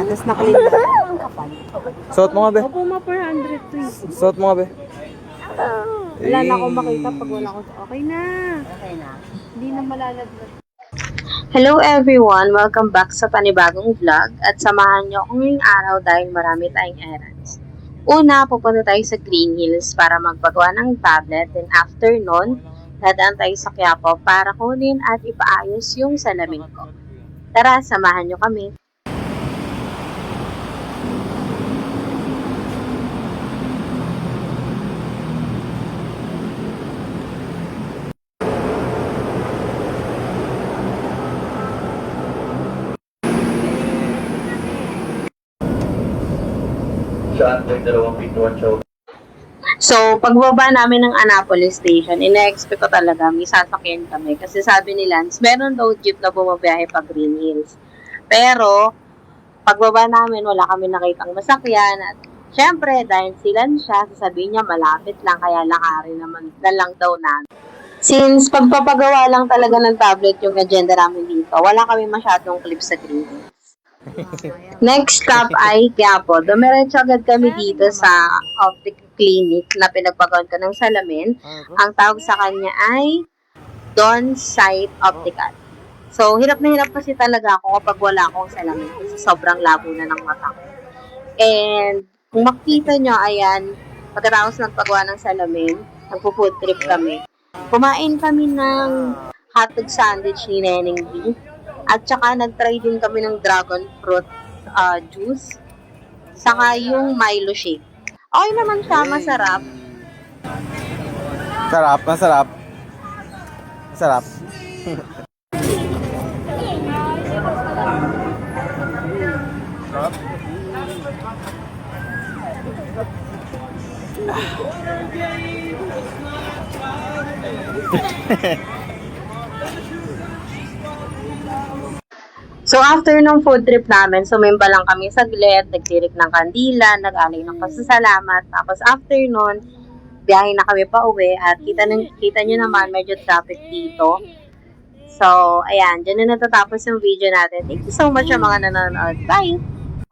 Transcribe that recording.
Tapos nakalin ang kapal. Suot mo nga, be. Opo, ma 400 to eh. Suot mo nga, be. Wala na akong makita pag wala ko. Okay na. Okay na. Hindi na malalaglag. Hello everyone! Welcome back sa panibagong vlog at samahan niyo ako ngayong araw dahil marami tayong errands. Una, pupunta tayo sa Green Hills para magpagawa ng tablet, then after nun, dadaan tayo sa Quiapo para kunin at ipaayos yung salamin ko. Tara, samahan niyo kami! So, pagbaba namin ng Annapolis Station, ina-expect ko talaga may sasakyan kami. Kasi sabi ni Lance, meron daw jeep na bumabiyahe pa Green Hills. Pero, pagbaba namin, wala kami nakitang masakyan. At syempre, dahil si Lance siya, sasabihin niya malapit lang, kaya lakarin naman na lang daw namin. Since pagpapagawa lang talaga ng tablet yung agenda namin dito, wala kami masyadong clips sa Green Hills. Next stop ay Quiapo. Dumiretso agad kami dito sa optic clinic na pinagpagawan ko ng salamin. Ang tawag sa kanya ay Don Sight Optical. So, hirap na hirap kasi talaga ako kapag wala akong salamin kasi sobrang labo na ng mata ko. And kung makikita nyo, ayan, pagkatapos ng paggawa ng salamin, nagpo-food trip kami. Kumain kami ng hotdog sandwich ni Neneng B. At saka nag-try din kami ng dragon fruit juice. Saka yung Milo shake. Okay naman siya, masarap. Sarap, masarap. Sarap. So, after nung food trip namin, sumimba lang kami saglit, nagtirik ng kandila, nag-alay ng pasasalamat. Tapos, after nun, biyahe na kami pa uwi at kita nyo naman, medyo traffic dito. So, ayan, dyan na natatapos yung video natin. Thank you so much sa mga nanonood. Bye!